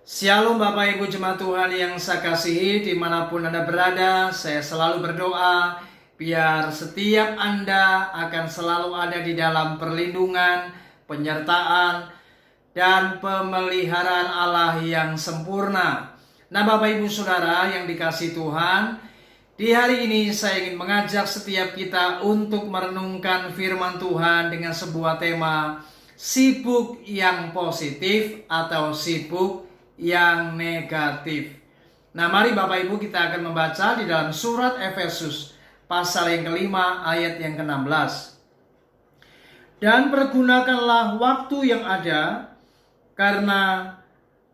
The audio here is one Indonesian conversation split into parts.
Shalom Bapak Ibu Jemaat Tuhan yang saya kasihi, dimanapun Anda berada, saya selalu berdoa biar setiap Anda akan selalu ada di dalam perlindungan, penyertaan, dan pemeliharaan Allah yang sempurna. Nah Bapak Ibu Saudara yang dikasihi Tuhan, di hari ini saya ingin mengajak setiap kita untuk merenungkan firman Tuhan dengan sebuah tema sibuk yang positif atau sibuk yang negatif. Nah mari Bapak Ibu kita akan membaca di dalam surat Efesus pasal yang kelima ayat yang ke-16. Dan pergunakanlah waktu yang ada, karena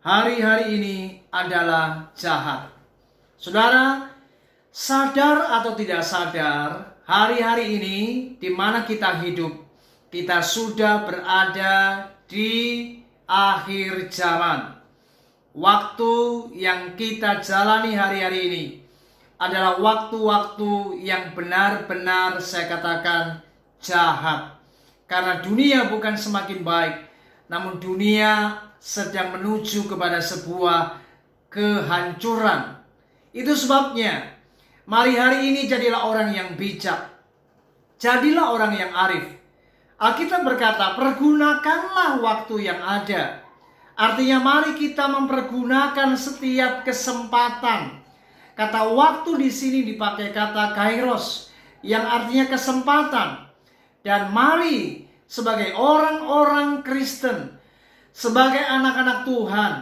hari-hari ini adalah jahat. Saudara, sadar atau tidak sadar, hari-hari ini di mana kita hidup, kita sudah berada di akhir zaman. Waktu yang kita jalani hari-hari ini adalah waktu-waktu yang benar-benar saya katakan jahat. Karena dunia bukan semakin baik, namun dunia sedang menuju kepada sebuah kehancuran. Itu sebabnya, mari hari ini jadilah orang yang bijak. Jadilah orang yang arif. Alkitab berkata, pergunakanlah waktu yang ada. Artinya mari kita mempergunakan setiap kesempatan. Kata waktu di sini dipakai kata kairos, yang artinya kesempatan. Dan mari sebagai orang-orang Kristen, sebagai anak-anak Tuhan,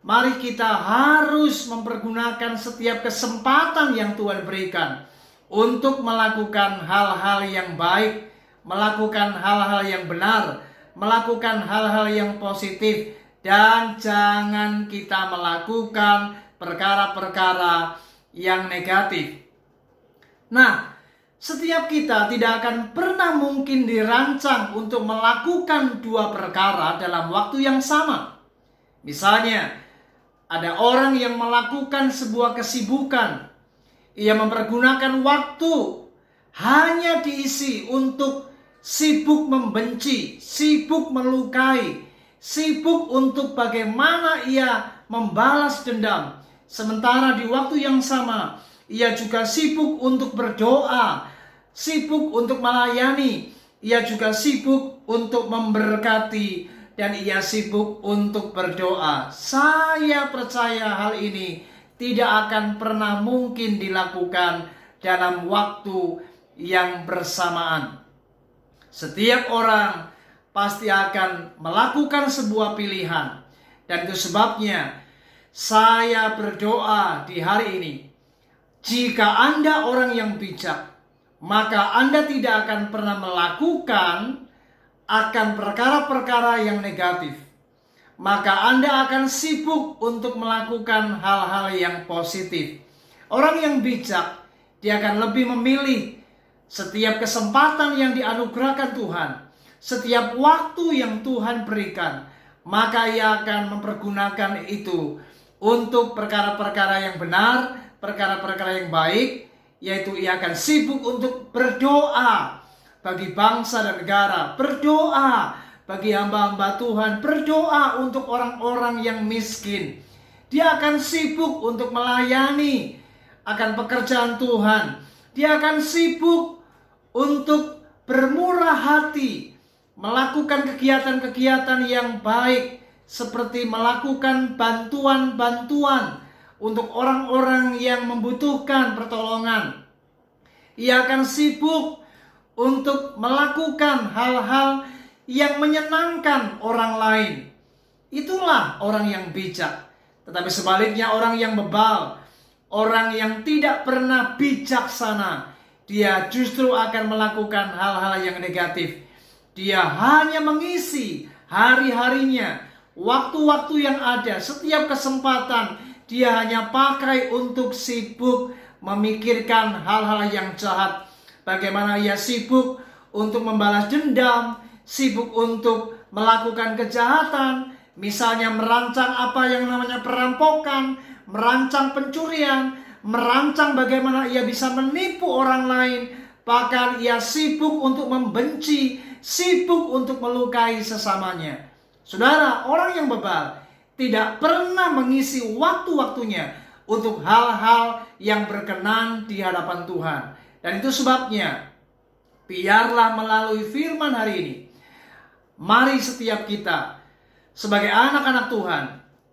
mari kita harus mempergunakan setiap kesempatan yang Tuhan berikan untuk melakukan hal-hal yang baik, melakukan hal-hal yang benar, melakukan hal-hal yang positif, dan jangan kita melakukan perkara-perkara yang negatif. Nah, setiap kita tidak akan pernah mungkin dirancang untuk melakukan dua perkara dalam waktu yang sama. Misalnya, ada orang yang melakukan sebuah kesibukan. Ia mempergunakan waktu hanya diisi untuk sibuk membenci, sibuk melukai, sibuk untuk bagaimana ia membalas dendam. Sementara di waktu yang sama, ia juga sibuk untuk berdoa, sibuk untuk melayani, ia juga sibuk untuk memberkati, dan ia sibuk untuk berdoa. Saya percaya hal ini tidak akan pernah mungkin dilakukan dalam waktu yang bersamaan. Setiap orang pasti akan melakukan sebuah pilihan. Dan itu sebabnya saya berdoa di hari ini, jika Anda orang yang bijak, maka Anda tidak akan pernah melakukan akan perkara-perkara yang negatif. Maka Anda akan sibuk untuk melakukan hal-hal yang positif. Orang yang bijak, dia akan lebih memilih setiap kesempatan yang dianugerahkan Tuhan, setiap waktu yang Tuhan berikan, maka ia akan mempergunakan itu untuk perkara-perkara yang benar, perkara-perkara yang baik, yaitu ia akan sibuk untuk berdoa bagi bangsa dan negara, berdoa bagi hamba-hamba Tuhan, berdoa untuk orang-orang yang miskin. Dia akan sibuk untuk melayani akan pekerjaan Tuhan. Dia akan sibuk untuk bermurah hati, melakukan kegiatan-kegiatan yang baik, seperti melakukan bantuan-bantuan untuk orang-orang yang membutuhkan pertolongan. Ia akan sibuk untuk melakukan hal-hal yang menyenangkan orang lain. Itulah orang yang bijak. Tetapi sebaliknya orang yang bebal, orang yang tidak pernah bijaksana, dia justru akan melakukan hal-hal yang negatif. Dia hanya mengisi hari-harinya, waktu-waktu yang ada, setiap kesempatan dia hanya pakai untuk sibuk memikirkan hal-hal yang jahat. Bagaimana ia sibuk untuk membalas dendam, sibuk untuk melakukan kejahatan, misalnya merancang apa yang namanya perampokan, merancang pencurian, merancang bagaimana ia bisa menipu orang lain. Bahkan ia sibuk untuk membenci, sibuk untuk melukai sesamanya. Saudara, orang yang bebal tidak pernah mengisi waktu-waktunya untuk hal-hal yang berkenan di hadapan Tuhan. Dan itu sebabnya, biarlah melalui firman hari ini, mari setiap kita sebagai anak-anak Tuhan,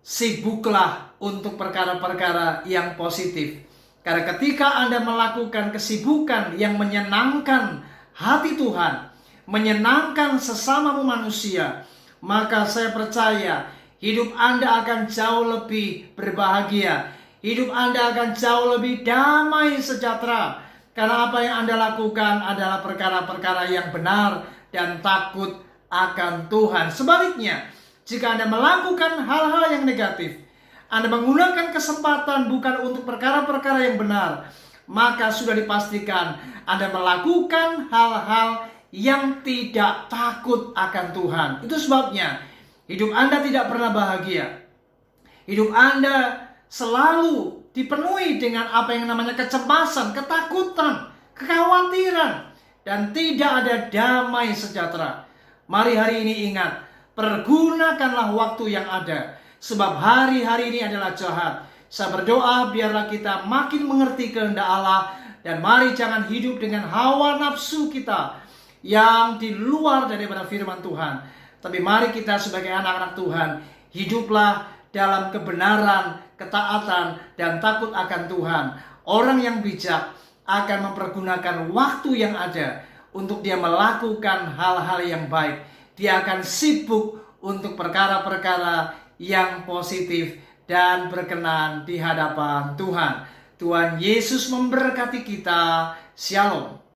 sibuklah untuk perkara-perkara yang positif. Karena ketika Anda melakukan kesibukan yang menyenangkan hati Tuhan, menyenangkan sesamamu manusia, maka saya percaya hidup Anda akan jauh lebih berbahagia. Hidup Anda akan jauh lebih damai sejahtera. Karena apa yang Anda lakukan adalah perkara-perkara yang benar dan takut akan Tuhan. Sebaliknya, jika Anda melakukan hal-hal yang negatif, Anda menggunakan kesempatan bukan untuk perkara-perkara yang benar, maka sudah dipastikan Anda melakukan hal-hal yang tidak takut akan Tuhan. Itu sebabnya hidup Anda tidak pernah bahagia. Hidup Anda selalu dipenuhi dengan apa yang namanya kecemasan, ketakutan, kekhawatiran, dan tidak ada damai sejahtera. Mari hari ini ingat, pergunakanlah waktu yang ada, sebab hari-hari ini adalah jahat. Saya berdoa biarlah kita makin mengerti kehendak Allah, dan mari jangan hidup dengan hawa nafsu kita yang di luar daripada firman Tuhan. Tapi mari kita sebagai anak-anak Tuhan, hiduplah dalam kebenaran, ketaatan, dan takut akan Tuhan. Orang yang bijak akan mempergunakan waktu yang ada untuk dia melakukan hal-hal yang baik. Dia akan sibuk untuk perkara-perkara yang positif dan berkenan di hadapan Tuhan. Tuhan Yesus memberkati kita. Shalom.